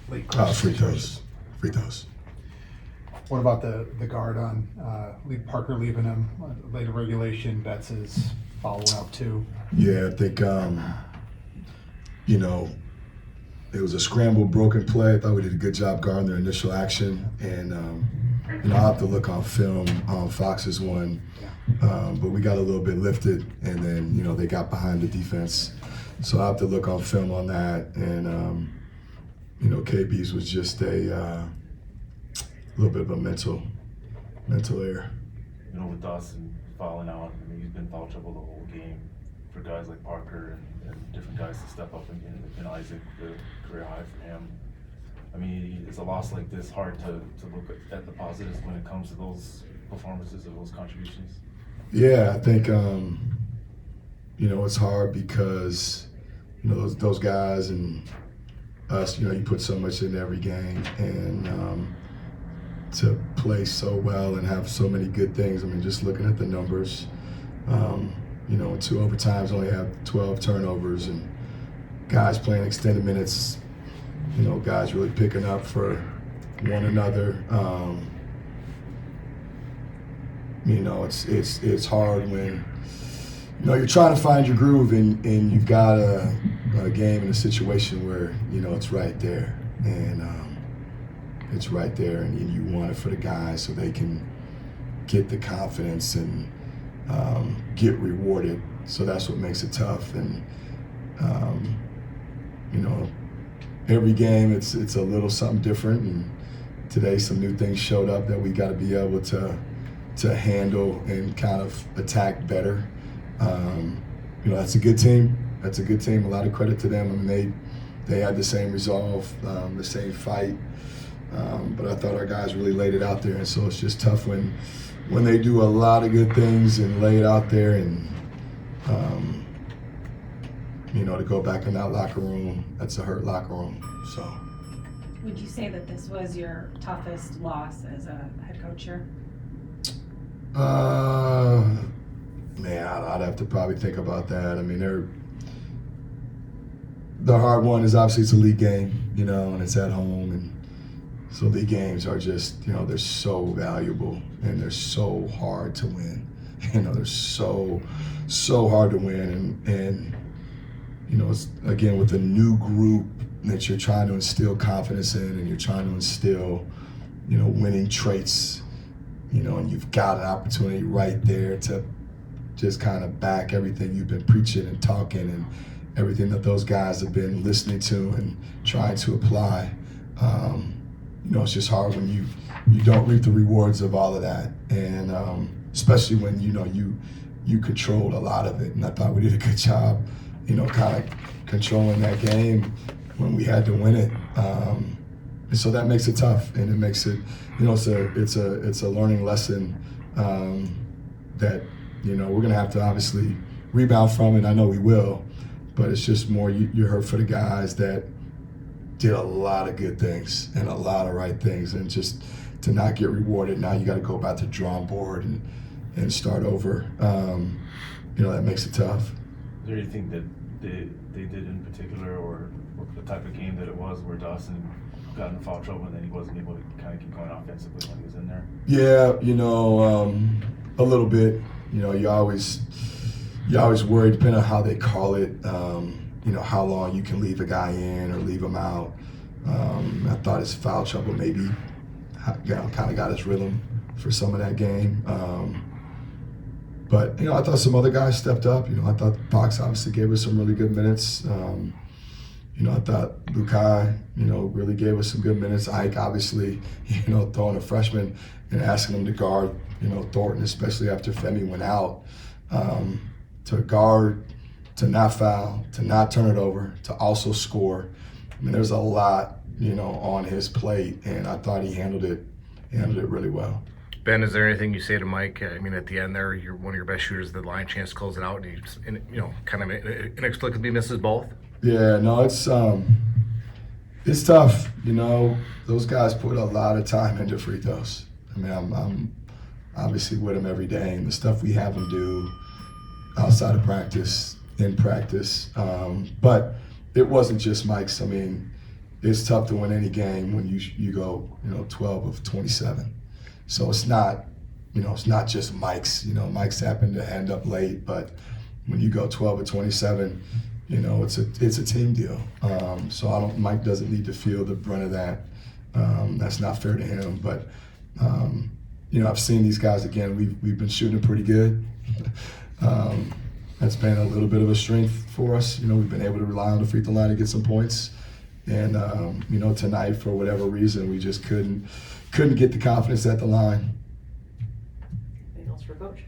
late question Free situation. throws. What about the guard on Parker leaving him later regulation? Betts is following up too. Yeah, I think it was a scrambled, broken play. I thought we did a good job guarding their initial action, and I'll have to look on film on Fox's one, but we got a little bit lifted, and then they got behind the defense, so I'll have to look on film on that, and KB's was just a little bit of a mental error. With Dawson fouling out, he's been foul trouble the whole game. For guys like Parker and different guys to step up and Isaac, the career high for him. It's a loss like this hard to look at the positives when it comes to those performances or those contributions. Yeah, I think it's hard because those guys and us, you put so much in every game, and to play so well and have so many good things. Just looking at the numbers, 2 overtimes, only have 12 turnovers, and guys playing extended minutes, guys really picking up for one another. It's hard when you're trying to find your groove, and you've got a game in a situation where it's right there, and it's right there, and you want it for the guys so they can get the confidence and get rewarded. So that's what makes it tough, and every game it's a little something different, and today some new things showed up that we got to be able to handle and kind of attack better. That's a good team. A lot of credit to them. They had the same resolve, the same fight, but I thought our guys really laid it out there, and so it's just tough when they do a lot of good things and lay it out there, and to go back in that locker room, that's a hurt locker room. So, would you say that this was your toughest loss as a head coach here? I'd have to probably think about that. The hard one is obviously it's a league game, and it's at home, and so league games are just, they're so valuable and they're so hard to win. They're so hard to win, and it's, again, with a new group that you're trying to instill confidence in, and you're trying to instill, winning traits, and you've got an opportunity right there to just kind of back everything you've been preaching and talking and everything that those guys have been listening to and trying to apply. It's just hard when you don't reap the rewards of all of that, and especially when you controlled a lot of it. And I thought we did a good job, kind of controlling that game when we had to win it. And so that makes it tough, and it makes it, it's a learning lesson that we're gonna have to obviously rebound from it. I know we will, but it's just more you hurt for the guys that did a lot of good things and a lot of right things, and just to not get rewarded. Now you got to go back to the drawing board and start over. That makes it tough. Is there anything that they did in particular, or the type of game that it was, where Dawson got in foul trouble and then he wasn't able to kind of keep going offensively when he was in there? Yeah, a little bit. You always worry, depending on how they call it, how long you can leave a guy in or leave him out. I thought his foul trouble maybe kind of got his rhythm for some of that game. But I thought some other guys stepped up. I thought Fox obviously gave us some really good minutes. I thought Lukai, really gave us some good minutes. Ike, obviously, throwing a freshman and asking him to guard, Thornton, especially after Femi went out, to guard, to not foul, to not turn it over, to also score. There's a lot, on his plate, and I thought he handled it really well. Ben, is there anything you say to Mike? At the end there, you're one of your best shooters, the line chance to close it out, and he just, kind of inexplicably misses both. Yeah, no, it's tough. Those guys put a lot of time into free throws. I'm obviously with them every day, and the stuff we have them do outside of practice, in practice. But it wasn't just Mike's. It it's tough to win any game when you go 12 of 27. So it's not it's not just Mike's. Mike's happened to end up late, but when you go 12 of 27, it's a team deal. So Mike doesn't need to feel the brunt of that. That's not fair to him. But I've seen these guys again. We've been shooting pretty good. That's been a little bit of a strength for us. We've been able to rely on the free throw line to get some points. And tonight, for whatever reason, we just couldn't get the confidence at the line. Anything else for Coach?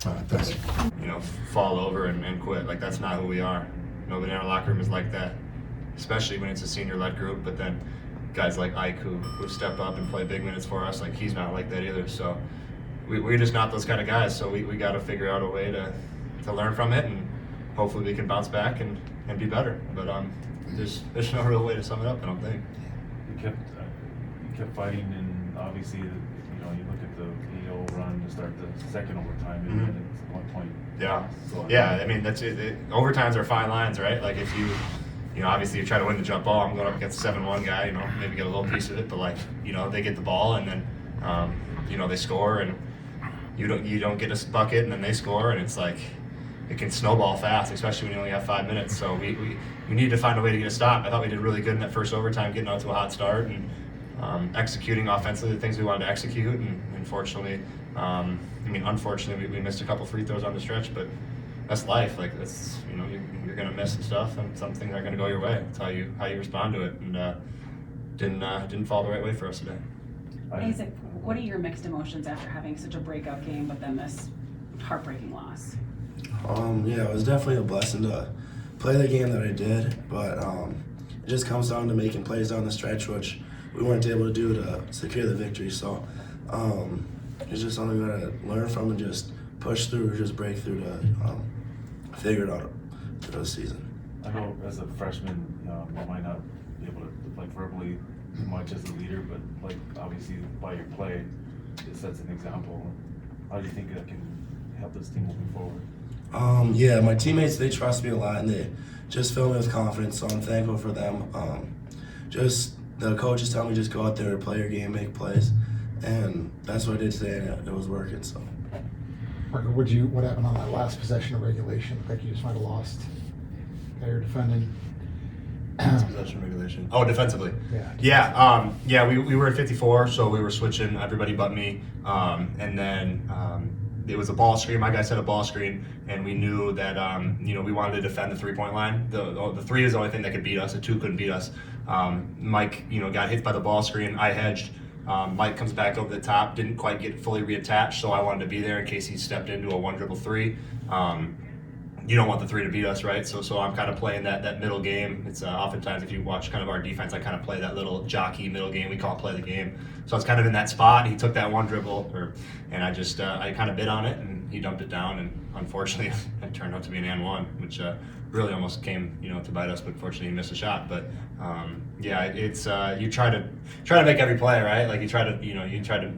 All right, thanks. Fall over and quit. Like, that's not who we are. Nobody in our locker room is like that, especially when it's a senior-led group. But then guys like Ike who step up and play big minutes for us, like, he's not like that either. So we're just not those kind of guys. So we got to figure out a way to learn from it, and hopefully we can bounce back and be better. But there's no real way to sum it up, I don't think. You kept fighting, and obviously, you look at the 8-0 run to start the second overtime, and it's 1 point. Yeah. So, Yeah, I mean, that's it. Overtimes are fine lines, right? Like, if obviously you try to win the jump ball, I'm going up against a 7-1 guy, maybe get a little piece of it, but they get the ball, and then, they score, and you don't get a bucket, and then they score, and it's like, it can snowball fast, especially when you only have 5 minutes. So we need to find a way to get a stop. I thought we did really good in that first overtime, getting out to a hot start and executing offensively the things we wanted to execute. And unfortunately, we missed a couple free throws on the stretch, but that's life. Like, that's you're gonna miss some stuff, and some things aren't gonna go your way. It's how you respond to it, and didn't fall the right way for us today. Isaac, what are your mixed emotions after having such a breakout game, but then this heartbreaking loss? Yeah, it was definitely a blessing to play the game that I did, but it just comes down to making plays down the stretch, which we weren't able to do to secure the victory. So it's just something we gotta learn from and just push through, or just break through to figure it out through the season. I know as a freshman, you might not be able to verbally as much as a leader, but obviously by your play, it sets an example. How do you think that can help this team moving forward? Yeah, my teammates, they trust me a lot, and they just fill me with confidence, so I'm thankful for them. Just the coaches tell me just go out there, play your game, make plays, and that's what I did today, and it was working. So. Parker, what happened on that last possession of regulation? Looked like you just might have lost. Guy you're defending. Possession regulation. Oh, defensively. Yeah. Yeah. We were at 54, so we were switching everybody but me, and then it was a ball screen. My guy set a ball screen, and we knew that we wanted to defend the 3-point line. The 3 is the only thing that could beat us. The 2 couldn't beat us. Mike, got hit by the ball screen. I hedged. Mike comes back over the top, didn't quite get fully reattached, so I wanted to be there in case he stepped into a 1-dribble 3. You don't want the 3 to beat us, right? So I'm kind of playing that middle game. It's oftentimes, if you watch kind of our defense, I kind of play that little jockey middle game. We call it play the game. So I was kind of in that spot. He took that 1 dribble, and I just I kind of bid on it, and he dumped it down. And unfortunately, it turned out to be an and 1, which really almost came to bite us. But fortunately, he missed a shot. But yeah, it's you try to make every play, right? Like, you try to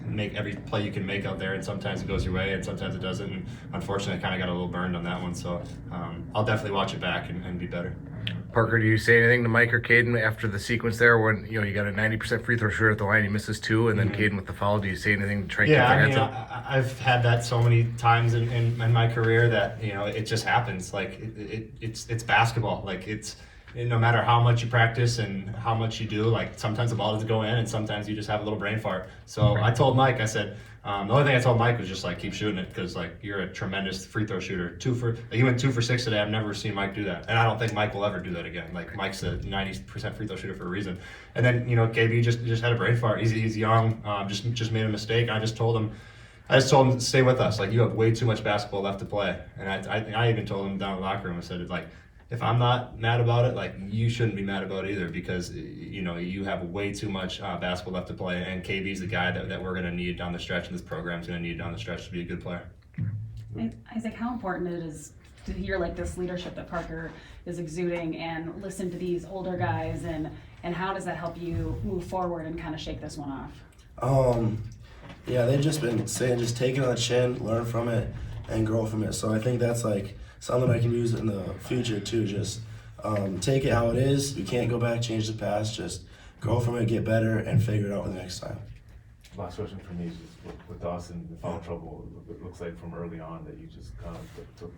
make every play you can make out there, and sometimes it goes your way, and sometimes it doesn't. And unfortunately, I kind of got a little burned on that one. So I'll definitely watch it back and be better. Parker, do you say anything to Mike or Caden after the sequence there when you got a 90% free throw shooter at the line, he misses 2, and then Caden with the foul? Do you say anything to try and keep their heads up? I've had that so many times in my career that it just happens. Like, it's basketball. Like, it's no matter how much you practice and how much you do, like, sometimes the ball doesn't go in, and sometimes you just have a little brain fart. So I told Mike, I said, the only thing I told Mike was just, like, keep shooting it, because, like, you're a tremendous free throw shooter. You went 2 for 6 today. I've never seen Mike do that, and I don't think Mike will ever do that again. Like, Mike's a 90% free throw shooter for a reason. And then KB just had a brain fart. He's young, just made a mistake. I just told him to stay with us. Like, you have way too much basketball left to play. And I even told him down in the locker room, I said, like, if I'm not mad about it, like, you shouldn't be mad about it either, because you have way too much basketball left to play, and KB's the guy that we're going to need down the stretch, and this program's going to need down the stretch to be a good player. Isaac, how important it is to hear like this leadership that Parker is exuding and listen to these older guys, and how does that help you move forward and kind of shake this one off? Yeah, they've just been saying, just take it on the chin, learn from it, and grow from it. So I think that's like something I can use in the future too. Just take it how it is. We can't go back, change the past. Just grow from it, get better, and figure it out the next time. Last question for me is just with Dawson, the foul trouble, it looks like from early on that you just kind of took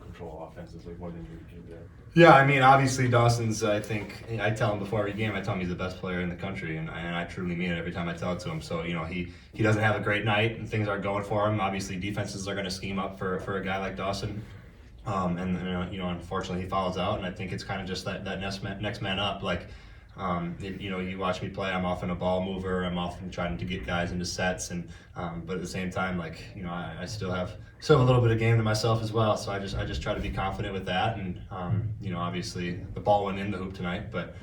control of offenses like more than you do there. Yeah, I mean, obviously Dawson's, I think, I tell him before every game, I tell him he's the best player in the country, and I truly mean it every time I tell it to him. So, you know, he doesn't have a great night and things aren't going for him. Obviously, defenses are going to scheme up for a guy like Dawson. And you know, unfortunately, he fouls out, and I think it's kind of just that next man up. Like, you know, you watch me play, I'm often a ball mover. I'm often trying to get guys into sets, and but at the same time, like, you know, I still have a little bit of game to myself as well. So I just try to be confident with that, and you know, obviously the ball went in the hoop tonight, but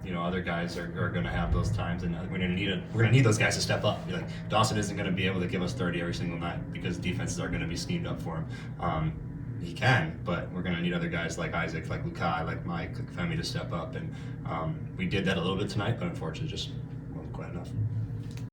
you know, other guys are going to have those times, and we're going to need those guys to step up. Like, Dawson isn't going to be able to give us 30 every single night because defenses are going to be schemed up for him. He can, but we're going to need other guys like Isaac, like Lukai, like Mike, like Femi to step up, and we did that a little bit tonight, but unfortunately just wasn't quite enough.